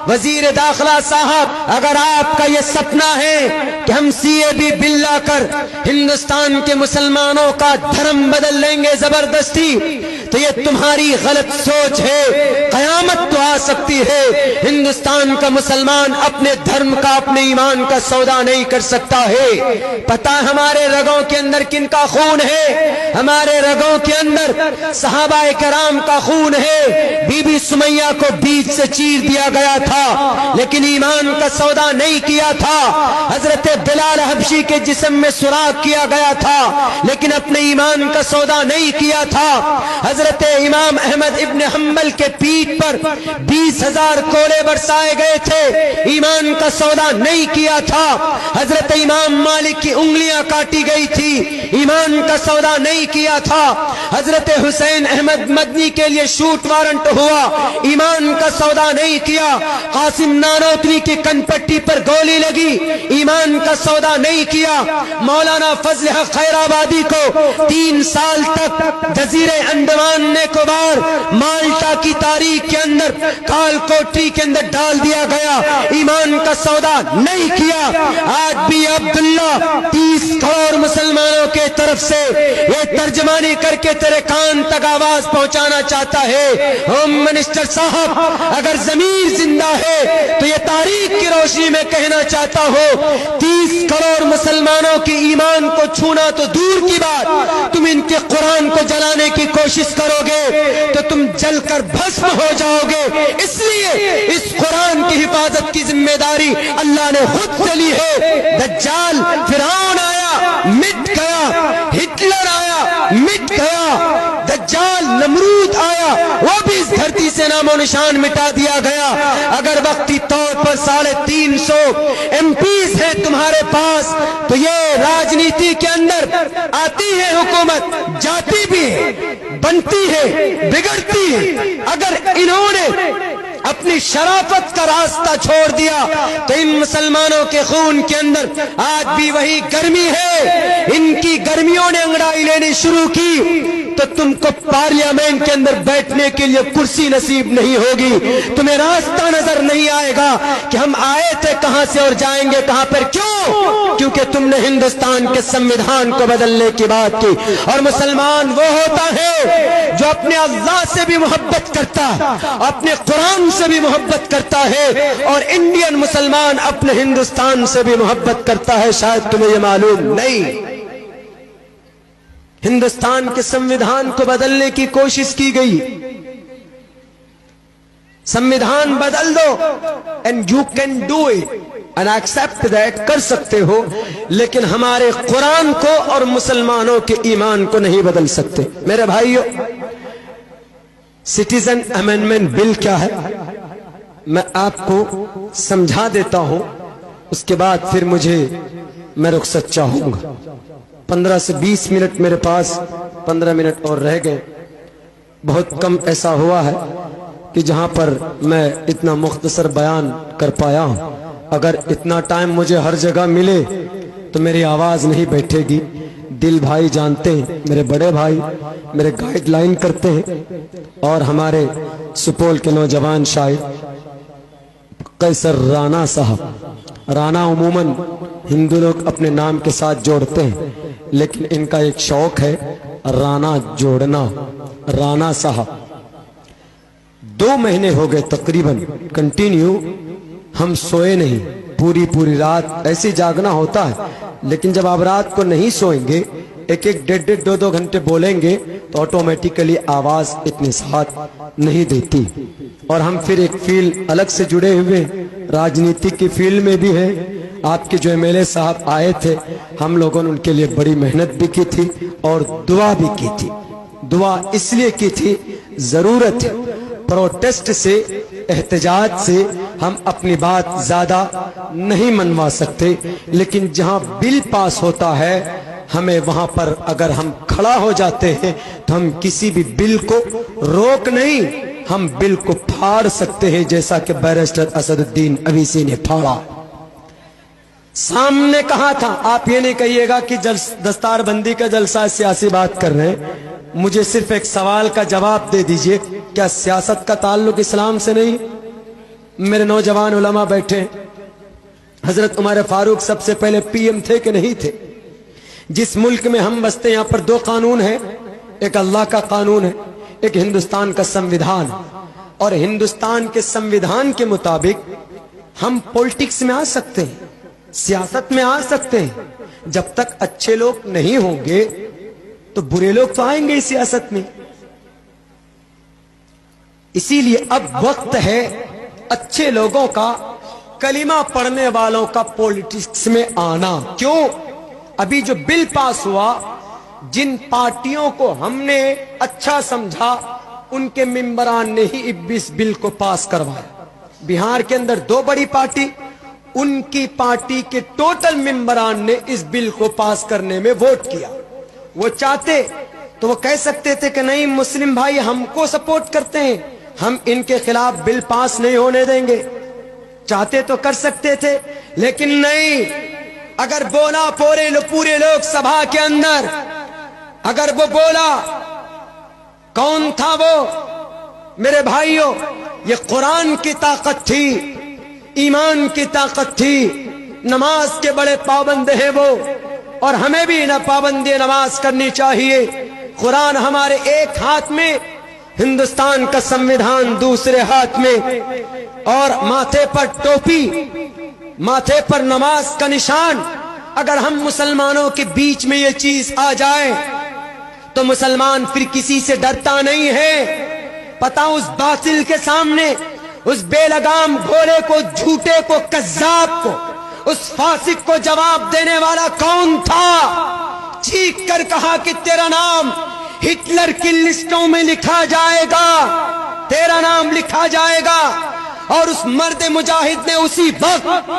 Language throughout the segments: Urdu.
وزیر داخلہ صاحب، اگر آپ کا یہ سپنا ہے کہ ہم CAB بل لا کر ہندوستان کے مسلمانوں کا دھرم بدل لیں گے زبردستی، تو یہ تمہاری غلط سوچ ہے۔ قیامت تو آ سکتی ہے، ہندوستان کا مسلمان اپنے دھرم کا، اپنے ایمان کا سودا نہیں کر سکتا ہے۔ پتہ ہمارے رگوں کے اندر کن کا خون ہے؟ ہمارے رگوں کے اندر صحابہ کرام کا خون ہے۔ بی بی سمیہ کو بیچ سے چیر دیا گیا تھا، لیکن ایمان کا سودا نہیں کیا تھا۔ حضرت بلال حبشی کے جسم میں سوراخ کیا گیا تھا، لیکن اپنے ایمان کا سودا نہیں کیا تھا۔ حضرت امام احمد ابن حنبل کے پیٹھ پر 20,000 کولے برسائے گئے تھے، ایمان کا سودا نہیں کیا تھا۔ حضرت امام مالک کی انگلیاں کاٹی گئی تھی، ایمان کا سودا نہیں کیا تھا۔ حضرت حسین احمد مدنی کے لیے شوٹ وارنٹ ہوا، ایمان کا سودا نہیں کیا۔ قاسم نانوتوی کی کن پٹی پر گولی لگی، ایمان کا سودا نہیں کیا۔ مولانا فضل حق خیر آبادی کو 3 سال تک جزیرے انڈمان نکوبار مالٹا کی تاریخ کے اندر کال کوٹری کے اندر ڈال دیا گیا، ایمان کا سودا نہیں کیا۔ آج بھی عبداللہ 30 کروڑ مسلمانوں کے طرف سے یہ ترجمانی کر کے تیرے کان تک آواز پہنچانا چاہتا ہے۔ ہوم منسٹر صاحب، اگر ضمیر زندہ ہے تو یہ تاریخ کی روشنی میں کہنا چاہتا ہوں، 30 کروڑ مسلمانوں کی ایمان کو چھونا تو دور کی بات، تم ان کے قرآن کو جلانے کی کوشش کرو گے تو تم جل کر بھسم ہو جاؤ گے۔ اس لیے اس قرآن کی حفاظت کی ذمہ داری اللہ نے خود سے لی ہے۔ دجال فرعون آیا مٹ گیا، ہٹلر آیا مٹ گیا، دجال نمرود آیا وہ بھی اس دھرتی سے نام و نشان مٹا دیا گیا۔ اگر وقتی طور پر 350 MPs ہیں تمہارے پاس، تو یہ راجنیتی کے اندر آتی ہے حکومت، جاتی بھی ہے، بنتی ہے، بگڑتی ہے۔ اگر انہوں نے اپنی شرافت کا راستہ چھوڑ دیا تو ان مسلمانوں کے خون کے اندر آج بھی وہی گرمی ہے۔ ان کی گرمیوں نے انگڑائی لینی شروع کی تو تم کو پارلیمنٹ کے اندر بیٹھنے کے لیے کرسی نصیب نہیں ہوگی، تمہیں راستہ نظر نہیں آئے گا کہ ہم آئے تھے کہاں سے اور جائیں گے کہاں پر۔ کیوں؟ کیونکہ تم نے ہندوستان کے سمویدھان کو بدلنے کی بات کی۔ اور مسلمان وہ ہوتا ہے جو اپنے اللہ سے بھی محبت کرتا ہے، اپنے قرآن سے بھی محبت کرتا ہے، اور انڈین مسلمان اپنے ہندوستان سے بھی محبت کرتا ہے۔ شاید تمہیں یہ معلوم نہیں۔ ہندوستان کے سمویدھان کو بدلنے کی کوشش کی گئی، سمویدھان بدل دو and you can do it and accept that، کر سکتے ہو، لیکن ہمارے قرآن کو اور مسلمانوں کے ایمان کو نہیں بدل سکتے۔ میرے بھائیو، سٹیزن امینڈمنٹ بل کیا ہے میں آپ کو سمجھا دیتا ہوں، اس کے بعد پھر میں رخصت چاہوں گا۔ 15 سے 20 منٹ میرے پاس، 15 منٹ اور رہ گئے۔ بہت کم ایسا ہوا ہے کہ جہاں پر میں اتنا مختصر بیان کر پایا ہوں۔ اگر اتنا ٹائم مجھے ہر جگہ ملے تو میری آواز نہیں بیٹھے گی۔ دل بھائی جانتے ہیں، میرے بڑے بھائی میرے گائیڈ لائن کرتے ہیں، اور ہمارے سپول کے نوجوان شاعر قیصر رانا صاحب، رانا عموماً ہندو لوگ اپنے نام کے ساتھ جوڑتے ہیں، لیکن ان کا ایک شوق ہے رانا جوڑنا۔ رانا صاحب 2 مہینے ہو گئے تقریباً کنٹینیو ہم سوئے نہیں، پوری رات ایسے جاگنا ہوتا ہے، لیکن جب آپ رات کو نہیں سوئیں گے، 1-1 2 گھنٹے بولیں گے تو آٹومیٹیکلی آواز اتنے ساتھ نہیں دیتی۔ اور ہم پھر ایک فیلڈ الگ سے جڑے ہوئے، راجنیتی کی فیلڈ میں بھی ہے۔ آپ کے جو MLA صاحب آئے تھے، ہم لوگوں نے ان کے لیے بڑی محنت بھی کی تھی اور دعا بھی کی تھی۔ دعا اس لیے کی تھی، ضرورت ہے، پروٹیسٹ سے، احتجاج سے ہم اپنی بات زیادہ نہیں منوا سکتے، لیکن جہاں بل پاس ہوتا ہے ہمیں وہاں پر اگر ہم کھڑا ہو جاتے ہیں تو ہم کسی بھی بل کو روک نہیں، ہم بل کو پھاڑ سکتے ہیں، جیسا کہ بیرسٹر اسد الدین اویسی نے پھاڑا۔ سامنے کہا تھا، آپ یہ نہیں کہیے گا کہ دستار بندی کا جلسہ سیاسی بات کر رہے ہیں، مجھے صرف ایک سوال کا جواب دے دیجئے، کیا سیاست کا تعلق اسلام سے نہیں؟ میرے نوجوان علماء بیٹھے، حضرت عمر فاروق سب سے پہلے پی ایم تھے کہ نہیں تھے؟ جس ملک میں ہم بستے یہاں پر دو قانون ہیں، ایک اللہ کا قانون ہے، ایک ہندوستان کا سمویدھان، اور ہندوستان کے سمویدھان کے مطابق ہم پولیٹکس میں آ سکتے ہیں، سیاست میں آ سکتے ہیں، جب تک اچھے لوگ نہیں ہوں گے تو برے لوگ تو آئیں گے اس سیاست میں۔ اسی لیے اب وقت ہے اچھے لوگوں کا، کلمہ پڑھنے والوں کا پولیٹکس میں آنا۔ کیوں؟ ابھی جو بل پاس ہوا، جن پارٹیوں کو ہم نے اچھا سمجھا ان کے ممبران نے ہی اس بل کو پاس کروایا۔ بہار کے اندر دو بڑی پارٹی، ان کی پارٹی کے ٹوٹل ممبران نے اس بل کو پاس کرنے میں ووٹ کیا۔ وہ چاہتے تو وہ کہہ سکتے تھے کہ نہیں، مسلم بھائی ہم کو سپورٹ کرتے ہیں، ہم ان کے خلاف بل پاس نہیں ہونے دیں گے، چاہتے تو کر سکتے تھے، لیکن نہیں۔ اگر بولا پورے لوگ سبھا کے اندر، اگر وہ بولا، کون تھا وہ؟ میرے بھائیوں، یہ قرآن کی طاقت تھی، ایمان کی طاقت تھی، نماز کے بڑے پابند ہیں وہ، اور ہمیں بھی نہ پابندی نماز کرنی چاہیے۔ قرآن ہمارے ایک ہاتھ میں، ہندوستان کا سمویدھان دوسرے ہاتھ میں، اور ماتھے پر ٹوپی، ماتھے پر نماز کا نشان۔ اگر ہم مسلمانوں کے بیچ میں یہ چیز آ جائے تو مسلمان پھر کسی سے ڈرتا نہیں ہے۔ پتہ اس باطل کے سامنے، اس بے لگام گھوڑے کو، جھوٹے کو، کذاب کو، اس فاسق کو جواب دینے والا کون تھا؟ چیخ کر کہا کہ تیرا نام ہٹلر کی لسٹوں میں لکھا جائے گا، تیرا نام لکھا جائے گا۔ اور اس مرد مجاہد نے اسی وقت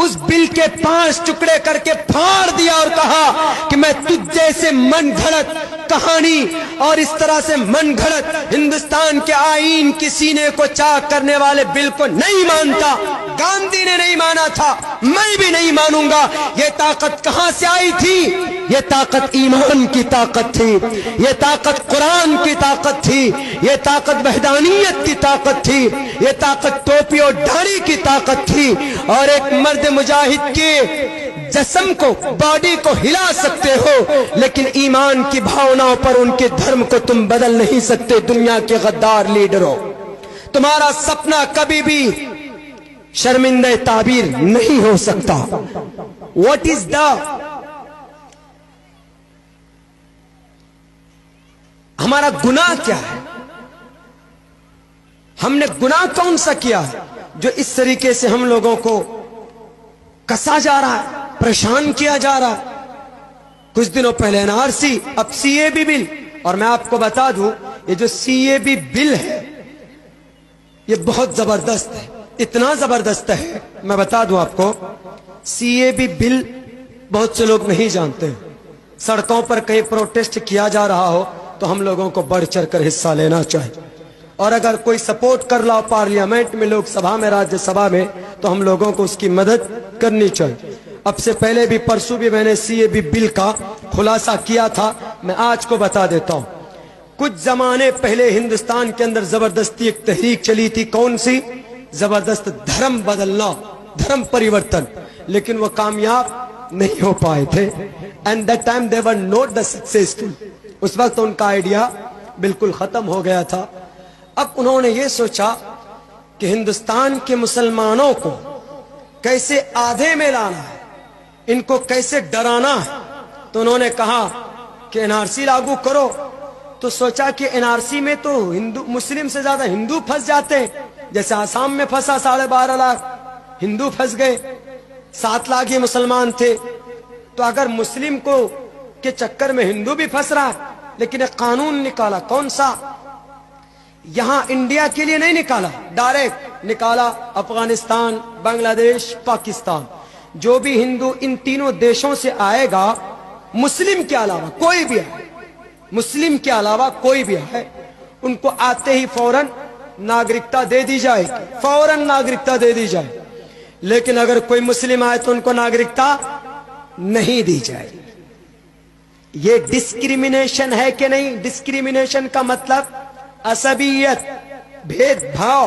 اس بل کے 5 ٹکڑے کر کے پھاڑ دیا اور کہا کہ میں تجھ جیسے من گھڑت کہانی اور اس طرح سے من گھڑت ہندوستان کے آئین کی سینے کو چاک کرنے والے بل کو نہیں مانتا۔ گاندھی نے نہیں مانا تھا، میں بھی نہیں مانوں گا۔ یہ طاقت کہاں سے آئی تھی؟ یہ طاقت ایمان کی طاقت تھی، یہ طاقت قرآن کی طاقت تھی، یہ طاقت وحدانیت کی طاقت تھی، یہ طاقت ٹوپی اور داڑھی کی طاقت تھی۔ اور ایک مرد مجاہد کے جسم کو، باڈی کو ہلا سکتے ہو، لیکن ایمان کی بھاوناؤں پر، ان کے دھرم کو تم بدل نہیں سکتے۔ دنیا کے غدار لیڈروں، تمہارا سپنا کبھی بھی شرمندہ تعبیر نہیں ہو سکتا۔ واٹ از دا، ہمارا گناہ کیا ہے؟ ہم نے گناہ کون سا کیا ہے جو اس طریقے سے ہم لوگوں کو کسا جا رہا ہے، پریشان کیا جا رہا ہے؟ کچھ دنوں پہلے NRC، اب CAB بل، اور میں آپ کو بتا دوں یہ جو CAB بل ہے یہ بہت زبردست ہے، اتنا زبردست ہے، میں بتا دوں آپ کو۔ CAB بل بہت سے لوگ نہیں جانتے، سڑکوں پر کہیں پروٹیسٹ کیا جا رہا ہو تو ہم لوگوں کو بڑھ چڑھ کر حصہ لینا چاہیے، اور اگر کوئی سپورٹ کر رہا ہو پارلیمنٹ میں، لوک سبھا میں، راجیہ سبھا میں، تو ہم لوگوں کو اس کی مدد کرنی چاہیے۔ اب سے پہلے بھی، پرسوں بھی میں نے CAB بل کا خلاصہ کیا تھا، میں آج کو بتا دیتا ہوں۔ کچھ زمانے پہلے ہندوستان کے اندر زبردستی ایک تحریک چلی تھی، کون سی؟ زبردست دھرم بدلنا، دھرم پریورتن، لیکن وہ کامیاب نہیں ہو پائے تھے۔ and that time they were not the successful، اس وقت ان کا آئیڈیا بالکل ختم ہو گیا تھا۔ اب انہوں نے یہ سوچا کہ ہندوستان کے مسلمانوں کو کیسے آدھے میں لانا ہے، ان کو کیسے ڈرانا ہے، تو انہوں نے کہا کہ NRC لاگو کرو۔ تو سوچا کہ NRC میں تو مسلم سے زیادہ ہندو پھنس جاتے ہیں، جیسے آسام میں پھنسا 12.5 لاکھ ہندو پھنس گئے، 7 لاکھ ہی مسلمان تھے۔ تو اگر مسلم کو کے چکر میں ہندو بھی پھنس رہا ہے، لیکن ایک قانون نکالا، کون سا؟ یہاں انڈیا کے لیے نہیں نکالا، ڈائریکٹ نکالا افغانستان، بنگلہ دیش، پاکستان، جو بھی ہندو ان تینوں دیشوں سے آئے گا، مسلم کے علاوہ کوئی بھی ہے، مسلم کے علاوہ کوئی بھی ہے، ان کو آتے ہی فوراً ناگرکتا دے دی جائے، فوراً ناگرکتا دے دی جائے۔ لیکن اگر کوئی مسلم آئے تو ان کو ناگرکتا نہیں دی جائے۔ یہ ڈسکریمنیشن ہے کہ نہیں؟ ڈسکریمنیشن کا مطلب عصبیت، بھید بھاؤ۔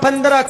15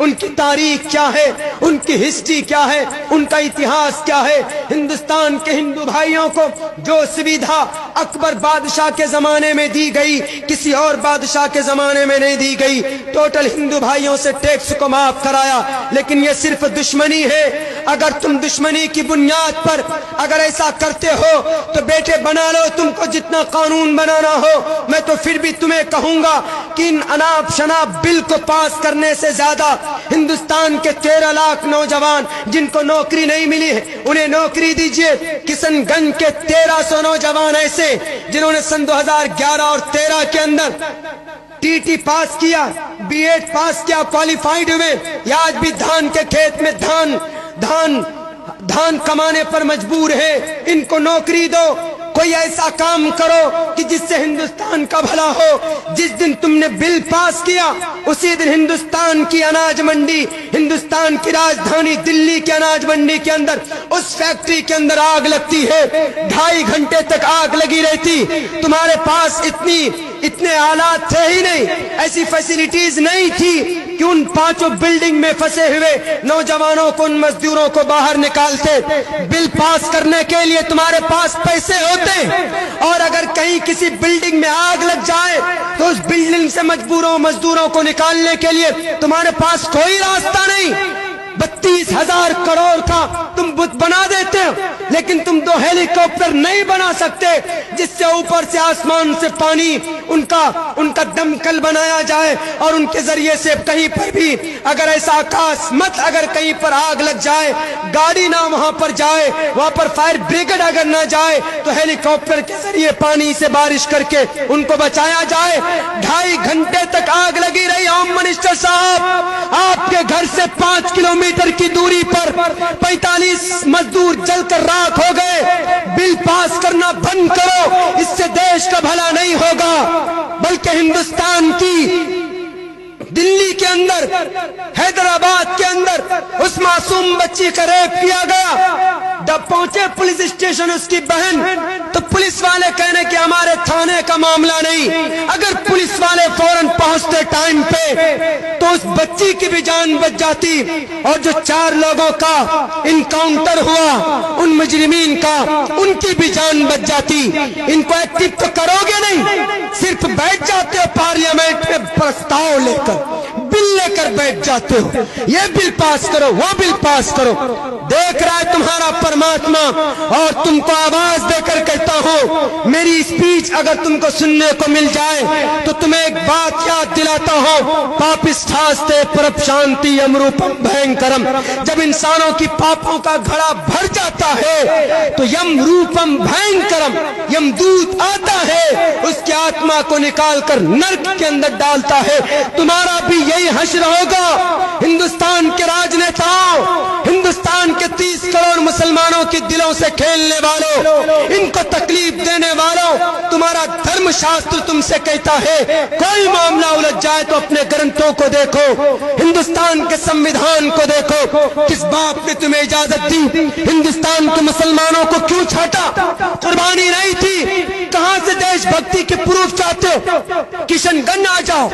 ان کی تاریخ کیا ہے, ان کی ہسٹری کیا ہے, ان کا اتہاس کیا ہے. ہندوستان کے ہندو بھائیوں کو جو سویدھا اکبر بادشاہ کے زمانے میں دی گئی کسی اور بادشاہ کے زمانے میں نہیں دی گئی. ٹوٹل ہندو بھائیوں سے ٹیکس کو معاف کرایا. لیکن یہ صرف دشمنی ہے. اگر تم دشمنی کی بنیاد پر اگر ایسا کرتے ہو تو بیٹے بنا لو, تم کو جتنا قانون بنانا ہو. میں تو پھر بھی تمہیں کہوں گا کہ ان اناپ شناپ بل کو پاس کرنے سے زیادہ ہندوستان کے 13 لاکھ نوجوان جن کو نوکری نہیں ملی ہے انہیں نوکری دیجئے. کشن گنج کے 1300 نوجوان ایسے جنہوں نے سن 2011 اور 13 کے اندر ٹی پاس کیا, بی ایڈ پاس کیا, کوالیفائیڈ ہوئے. یا آج بھی دھان کے کھیت میں دھان کمانے پر مجبور ہے. ان کو نوکری دو. کوئی ایسا کام کرو کہ جس سے ہندوستان کا بھلا ہو. جس دن تم نے بل پاس کیا اسی دن ہندوستان کی اناج منڈی, ہندوستان کی راجدھانی دلی کی اناج منڈی کے اندر اس فیکٹری کے اندر آگ لگتی ہے. 2.5 گھنٹے تک آگ لگی رہتی. تمہارے پاس اتنے آلات تھے ہی نہیں, ایسی فیسلٹیز نہیں تھی کہ ان 5 بلڈنگ میں پھنسے ہوئے نوجوانوں کو, ان مزدوروں کو باہر نکالتے. بل پاس کرنے کے لیے تمہارے پاس پیسے ہوتے, اور اگر کہیں کسی بلڈنگ میں آگ لگ جائے تو اس بلڈنگ سے مزدوروں کو نکالنے کے لیے تمہارے پاس کوئی راستہ نہیں. 32,000 کروڑ کا تم بت بنا دیتے ہو, لیکن تم 2 ہیلی کاپٹر نہیں بنا سکتے جس سے اوپر سے آسمان سے پانی ان کا دمکل بنایا جائے اور ان کے ذریعے سے کہیں پر بھی اگر ایسا اکاسمت اگر کہیں پر آگ لگ جائے, گاڑی نہ وہاں پر جائے, وہاں پر فائر بریگیڈ اگر نہ جائے تو ہیلی کاپٹر کے ذریعے پانی سے بارش کر کے ان کو بچایا جائے. 2.5 گھنٹے تک آگ لگی رہی. ہوم منسٹر صاحب, آپ کے گھر سے 5 کلومیٹر کی دوری پر 45 مزدور جل کر راکھ ہو گئے. بل پاس کرنا بند کرو, اس سے دیش کا بھلا نہیں ہوگا بلکہ ہندوستان کی دلی کے اندر, حیدرآباد کے اندر اس معصوم بچی کا ریپ کیا گیا. جب پہنچے پولیس اسٹیشن اس کی بہن تو پولیس والے کہنے کہ ہمارے تھانے کا معاملہ نہیں. اگر پولیس والے فوراً پہنچتے ٹائم پہ تو اس بچی کی بھی جان بچ جاتی, اور جو 4 لوگوں کا انکاؤنٹر ہوا ان مجرمین کا ان کی بھی جان بچ جاتی. ان کو ایکٹیو تو کرو گے نہیں, صرف بیٹھ جاتے ہو پارلیمنٹ میں پرستاؤ لے کر, بل لے کر بیٹھ جاتے ہو. یہ بل پاس کرو, وہ بل پاس کرو. دیکھ رہا ہے تمہارا پرماتما, اور تم کو آواز دے کر کہتا ہوں میری اسپیچ اگر تم کو سننے کو مل جائے تو تمہیں ایک بات یاد دلاتا ہوں, پاپستھاستے پرپشانتی یم روپم بھینکرم. جب انسانوں کی پاپوں کا گھڑا بھر جاتا ہے تو یم روپم بھینکرم, یم دودت آتا ہے اس کی آتما کو نکال کر نرک کے اندر ڈالتا ہے. تمہارا بھی یہی حشر ہوگا. ہندوستان کے راجنیتاؤں, ہندوستان کے 30 کروڑ مسلمانوں کے دلوں سے کھیلنے والوں, ان کو تکلیف دینے والوں, تمہارا دھرم شاستر تم سے کہتا ہے کوئی معاملہ الجھ جائے تو اپنے گرنتھوں کو دیکھو, ہندوستان کے سمویدھان کو دیکھو. کس باپ نے تمہیں اجازت دی؟ ہندوستان کے مسلمانوں کو کیوں چھاٹا؟ قربانی نہیں تھی. کہاں سے دیش بھکتی کے پروف چاہتے ہو؟ کشن گنج آ جاؤ,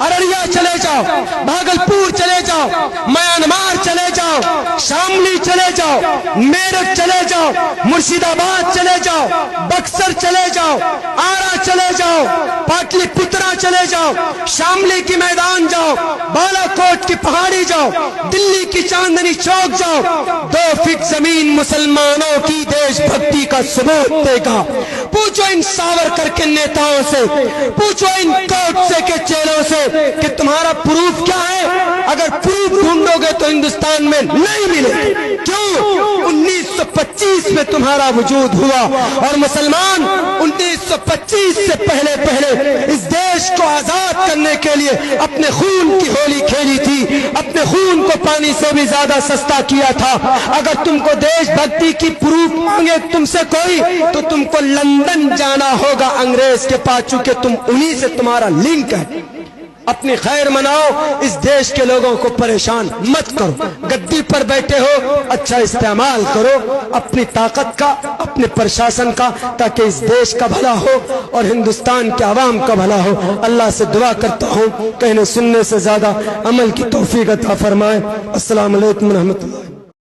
ارریا چلے جاؤ, بھاگلپور چلے جاؤ, میانمار چلے جاؤ, شاملی چلے جاؤ, میرٹھ چلے جاؤ, مرشید آباد چلے جاؤ, بکسر چلے جاؤ, آرا چلے جاؤ, پاٹلی پترا چلے جاؤ, شاملی کی میدان جاؤ, بالا کوٹ کی پہاڑی جاؤ, دلی کی چاندنی چوک جاؤ. 2 فٹ زمین مسلمانوں کی دیش بھکتی کا ثبوت دے گا. پوچھو ان ساورکر کے نیتاؤں سے, پوچھو ان کوٹ سے کے چیلوں سے کہ تمہارا پروف کیا ہے. اگر پروف ڈھونڈو گے تو ہندوستان میں نہیں ملے. کیوں؟ 1925 میں تمہارا وجود ہوا, اور مسلمان 1925 سے پہلے اس دیش کو آزاد کرنے کے لیے اپنے خون کی ہولی کھیلی تھی, اپنے خون کو پانی سے بھی زیادہ سستا کیا تھا. اگر تم کو دیش بھکتی کی پروف مانگے تم سے کوئی تو تم کو لندن جانا ہوگا انگریز کے پاس, چونکہ تم انہی سے تمہارا لنک ہے. اپنی خیر مناؤ، اس دیش کے لوگوں کو پریشان مت کرو۔ گدی پر بیٹھے ہو، اچھا استعمال کرو اپنی طاقت کا، اپنے پرشاسن کا، تاکہ اس دیش کا بھلا ہو اور ہندوستان کے عوام کا بھلا ہو۔ اللہ سے دعا کرتا ہوں کہنے سننے سے زیادہ عمل کی توفیق عطا فرمائے۔ السلام علیکم ورحمۃ اللہ۔